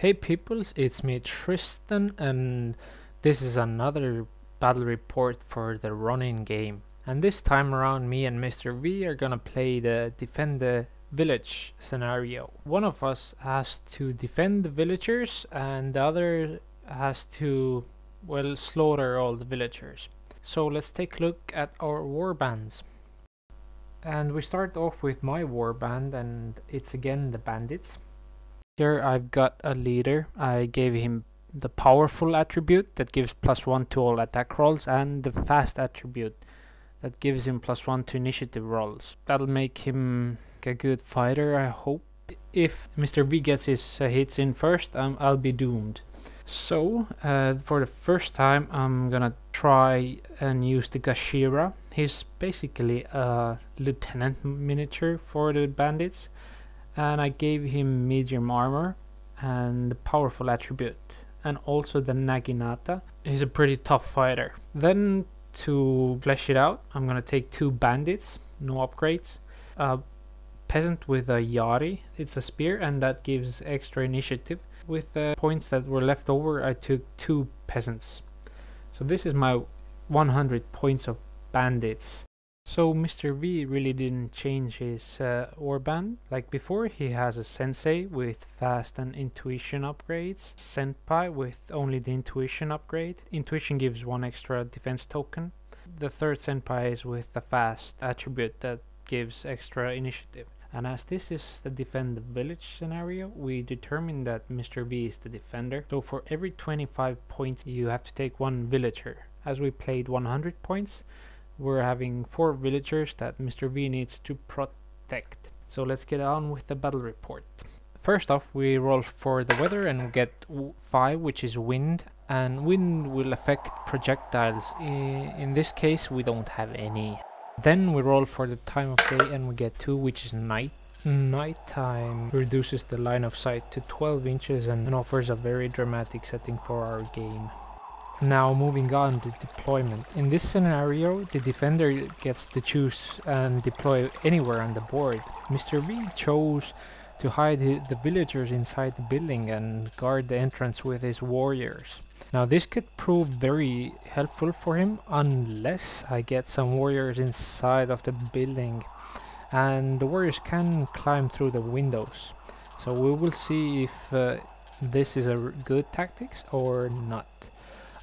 Hey peoples, it's me Tristan, and this is another battle report for the Ronin game. And this time around, me and Mr.V are gonna play the defend the village scenario. One of us has to defend the villagers and the other has to, well, slaughter all the villagers. So let's take a look at our warbands. And we start off with my warband, and it's again the Bandits. Here I've got a leader. I gave him the powerful attribute that gives +1 to all attack rolls, and the fast attribute that gives him +1 to initiative rolls. That'll make him a good fighter, I hope. If Mr.V gets his hits in first, I'll be doomed. So for the first time I'm gonna try and use the Gashira. He's basically a lieutenant miniature for the bandits, and I gave him medium armor and the powerful attribute, and also the Naginata. He's a pretty tough fighter. Then to flesh it out, I'm gonna take 2 bandits, no upgrades, a peasant with a Yari, it's a spear, and that gives extra initiative. With the points that were left over, I took 2 peasants. So this is my 100 points of bandits. So Mr.V really didn't change his warband. Like before, he has a sensei with fast and intuition upgrades, senpai with only the intuition upgrade. Intuition gives 1 extra defense token. The third senpai is with the fast attribute that gives extra initiative. And as this is the defend the village scenario, we determine that Mr.V is the defender. So for every 25 points you have to take 1 villager. As we played 100 points, we're having 4 villagers that Mr.V needs to protect. So let's get on with the battle report. First off, we roll for the weather and we get 5, which is wind, and wind will affect projectiles. In this case we don't have any. Then we roll for the time of day and we get 2, which is night. Nighttime reduces the line of sight to 12 inches and offers a very dramatic setting for our game. Now moving on to deployment. In this scenario, the defender gets to choose and deploy anywhere on the board. Mr.V chose to hide the villagers inside the building and guard the entrance with his warriors. Now this could prove very helpful for him unless I get some warriors inside of the building, and the warriors can climb through the windows. So we will see if this is a good tactics or not.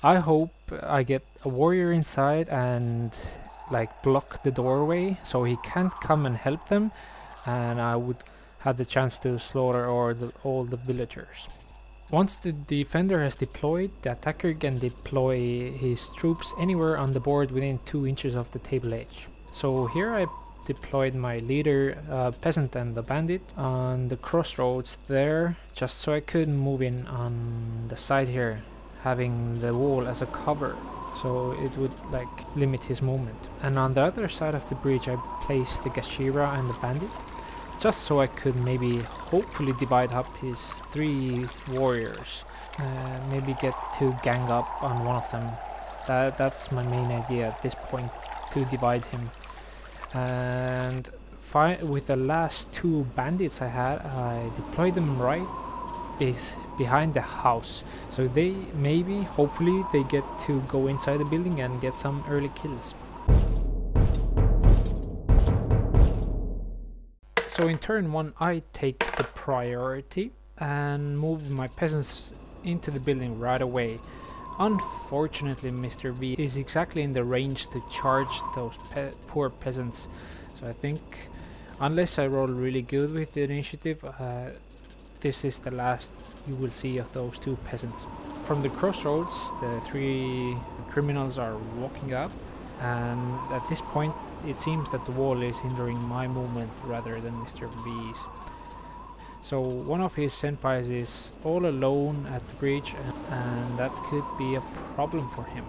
I hope I get a warrior inside and like block the doorway so he can't come and help them, and I would have the chance to slaughter all the villagers. Once the defender has deployed, the attacker can deploy his troops anywhere on the board within 2 inches of the table edge. So here I deployed my leader, peasant, and the bandit on the crossroads there, just so I could move in on the side here, having the wall as a cover, so it would like limit his movement. And on the other side of the bridge I placed the Gashira and the bandit, just so I could maybe hopefully divide up his 3 warriors, maybe get to gang up on one of them. That's my main idea at this point, to divide him. And with the last 2 bandits I had, I deployed them right behind the house, so they hopefully they get to go inside the building and get some early kills. So in turn 1 I take the priority and move my peasants into the building right away. Unfortunately Mr.V is exactly in the range to charge those poor peasants, so I think unless I roll really good with the initiative, this is the last you will see of those 2 peasants. From the crossroads, the 3 criminals are walking up, and at this point it seems that the wall is hindering my movement rather than Mr.V's. So one of his senpais is all alone at the bridge, and that could be a problem for him.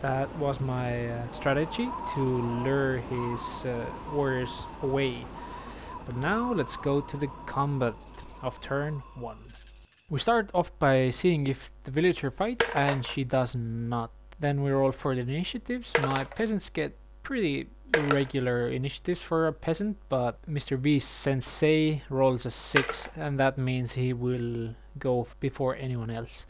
That was my strategy, to lure his warriors away. But now let's go to the combat of turn 1. We start off by seeing if the villager fights, and she does not. Then we roll for the initiatives. My peasants get pretty regular initiatives for a peasant, but Mr. V's sensei rolls a 6, and that means he will go before anyone else.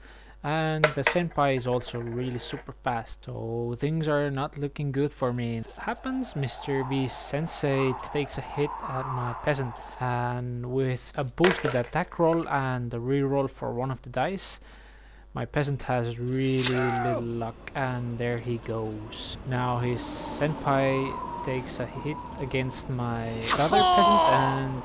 And the senpai is also really super fast, so things are not looking good for me. It happens, Mr. V's sensei takes a hit at my peasant, and with a boosted attack roll and a reroll for one of the dice, my peasant has really little luck, and there he goes. Now his senpai takes a hit against my other peasant, and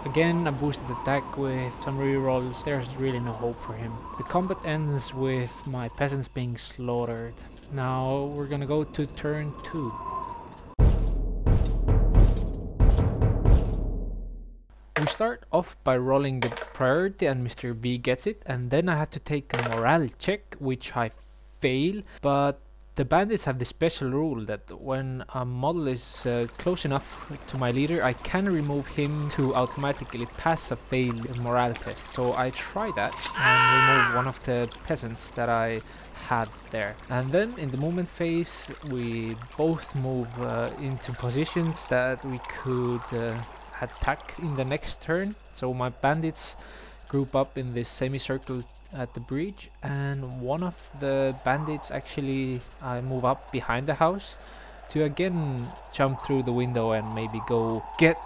again a boosted attack with some rerolls. There's really no hope for him. The combat ends with my peasants being slaughtered. Now we're gonna go to turn 2. We start off by rolling the priority and Mr. V gets it, and then I have to take a morale check, which I fail, but the bandits have this special rule that when a model is close enough to my leader, I can remove him to automatically pass a failed morale test. So I try that and remove one of the peasants that I had there. And then in the movement phase, we both move into positions that we could attack in the next turn. So my bandits group up in this semicircle at the breach, and one of the bandits actually move up behind the house to again jump through the window and maybe go get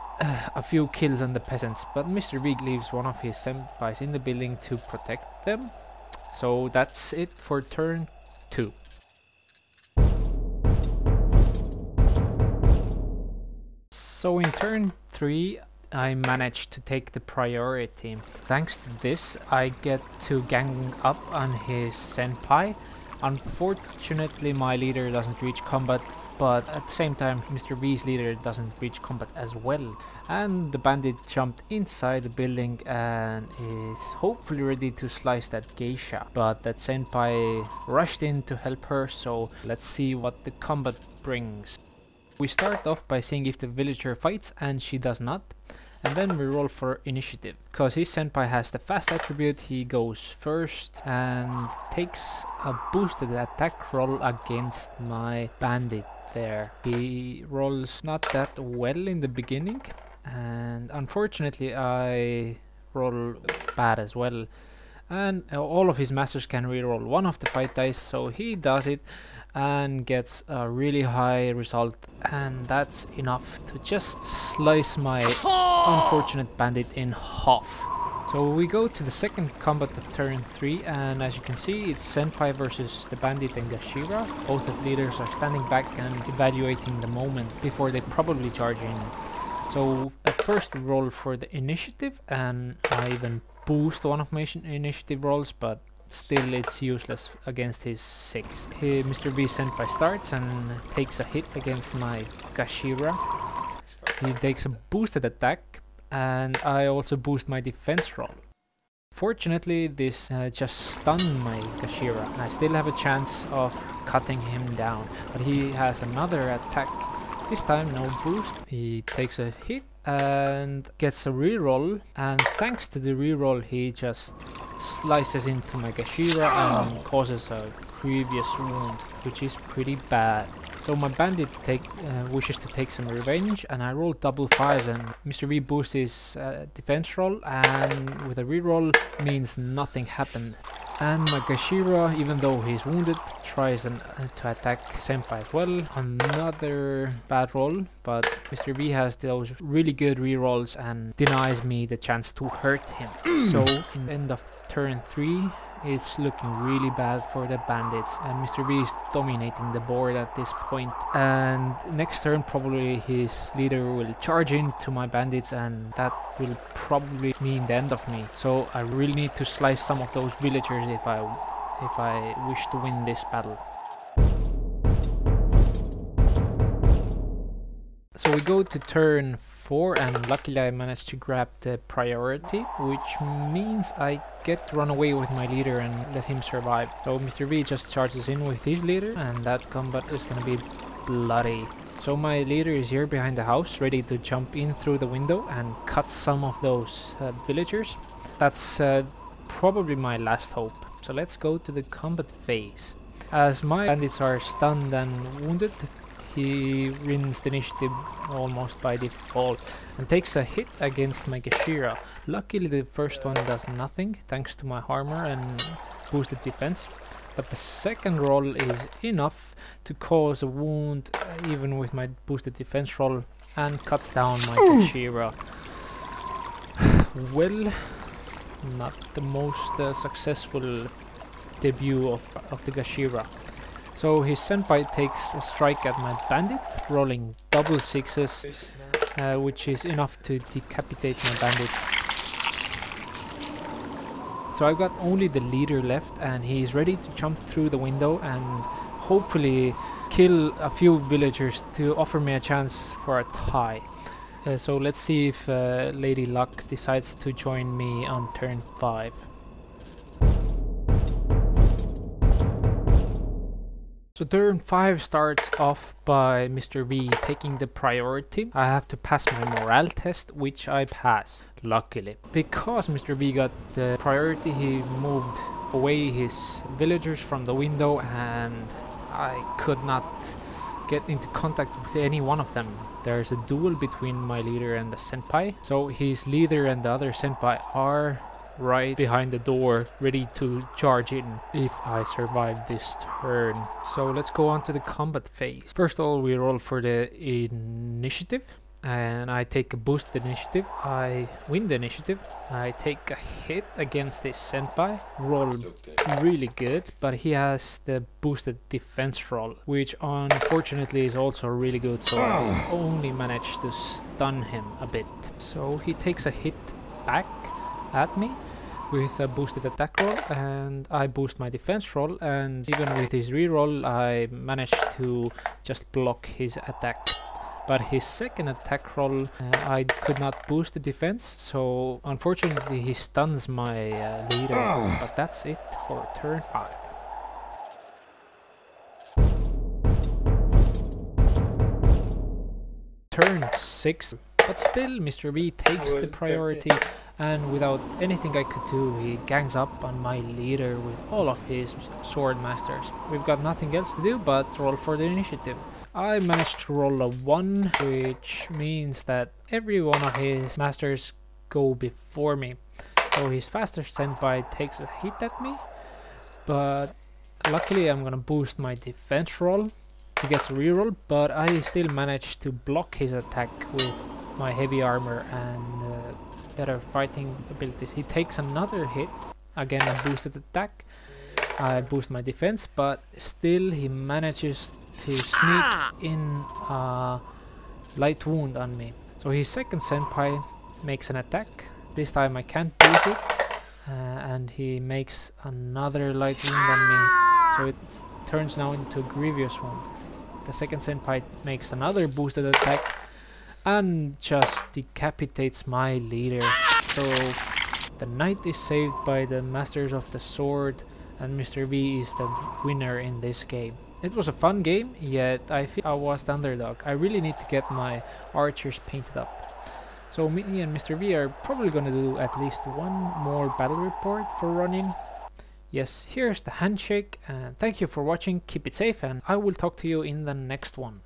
a few kills on the peasants. But Mr. V leaves one of his senpais in the building to protect them. So that's it for turn 2. So in turn 3 I managed to take the priority. Thanks to this, I get to gang up on his senpai. Unfortunately, my leader doesn't reach combat, but at the same time Mr. V's leader doesn't reach combat as well. And the bandit jumped inside the building and is hopefully ready to slice that geisha. But that senpai rushed in to help her, so let's see what the combat brings. We start off by seeing if the villager fights, and she does not. And then we roll for initiative. Because his senpai has the fast attribute, he goes first and takes a boosted attack roll against my bandit there. He rolls not that well in the beginning, and unfortunately I roll bad as well. And all of his masters can reroll one of the fight dice, so he does it and gets a really high result, and that's enough to just slice my unfortunate bandit in half. So we go to the second combat of turn 3, and as you can see, it's senpai versus the bandit and Gashira. Both of the leaders are standing back and evaluating the moment before they probably charge in. So at first we roll for the initiative, and I even boost one of my initiative rolls, but still it's useless against his 6. Mr. V senpai starts and takes a hit against my Gashira. He takes a boosted attack, and I also boost my defense roll. Fortunately, this just stunned my Gashira. I still have a chance of cutting him down, but he has another attack. This time no boost. He takes a hit and gets a reroll, and thanks to the reroll he just slices into my Gashira and causes a grievous wound, which is pretty bad. So my bandit wishes to take some revenge, and I roll double 5s, and Mr. V boosts his defense roll, and with a reroll means nothing happened. And my Gashira, even though he's wounded, tries to attack senpai as well. Another bad roll, but Mr. V has those really good rerolls and denies me the chance to hurt him. So in the end of turn 3, it's looking really bad for the bandits, and Mr. V is dominating the board at this point. And next turn probably his leader will charge into my bandits, and that will probably mean the end of me. So I really need to slice some of those villagers if I wish to win this battle. So we go to turn 4, and luckily I managed to grab the priority, which means I get to run away with my leader and let him survive. So Mr. V just charges in with his leader, and that combat is gonna be bloody. So my leader is here behind the house, ready to jump in through the window and cut some of those villagers. That's probably my last hope. So let's go to the combat phase. As my bandits are stunned and wounded, he wins the initiative almost by default and takes a hit against my Gashira. Luckily the first one does nothing thanks to my armor and boosted defense, but the second roll is enough to cause a wound even with my boosted defense roll and cuts down my Gashira. Well, not the most successful debut of the Gashira. So his senpai takes a strike at my bandit, rolling double sixes, which is enough to decapitate my bandit. So I've got only the leader left, and he's ready to jump through the window and hopefully kill a few villagers to offer me a chance for a tie. So let's see if Lady Luck decides to join me on turn 5. So turn 5 starts off by Mr.V taking the priority. I have to pass my morale test, which I pass, luckily. Because Mr.V got the priority, he moved away his villagers from the window and I could not get into contact with any one of them. There's a duel between my leader and the senpai. So his leader and the other senpai are right behind the door, ready to charge in if I survive this turn. So let's go on to the combat phase. First of all, we roll for the initiative, and I take a boosted initiative. I win the initiative. I take a hit against this senpai, roll really good, but he has the boosted defense roll, which unfortunately is also really good, so I only managed to stun him a bit. So he takes a hit back at me with a boosted attack roll, and I boost my defense roll, and even with his reroll I managed to just block his attack. But his second attack roll I could not boost the defense, so unfortunately he stuns my leader. But that's it for turn 5. Turn 6. But still, Mr.V takes the priority, and without anything I could do, he gangs up on my leader with all of his sword masters. We've got nothing else to do but roll for the initiative. I managed to roll a 1, which means that every one of his masters go before me. So his faster senpai takes a hit at me, but luckily I'm gonna boost my defense roll. He gets a reroll, but I still managed to block his attack with my heavy armor and better fighting abilities. He takes another hit, again a boosted attack. I boost my defense, but still he manages to sneak in a light wound on me. So his second senpai makes an attack. This time I can't boost it, and he makes another light wound on me. So it turns now into a grievous wound. The second senpai makes another boosted attack and just decapitates my leader. So the knight is saved by the masters of the sword, and Mr.V is the winner in this game. It was a fun game, yet I feel I was the underdog. I really need to get my archers painted up. So me and Mr.V are probably gonna do at least one more battle report for Ronin. Yes, here's the handshake, and thank you for watching. Keep it safe, and I will talk to you in the next one.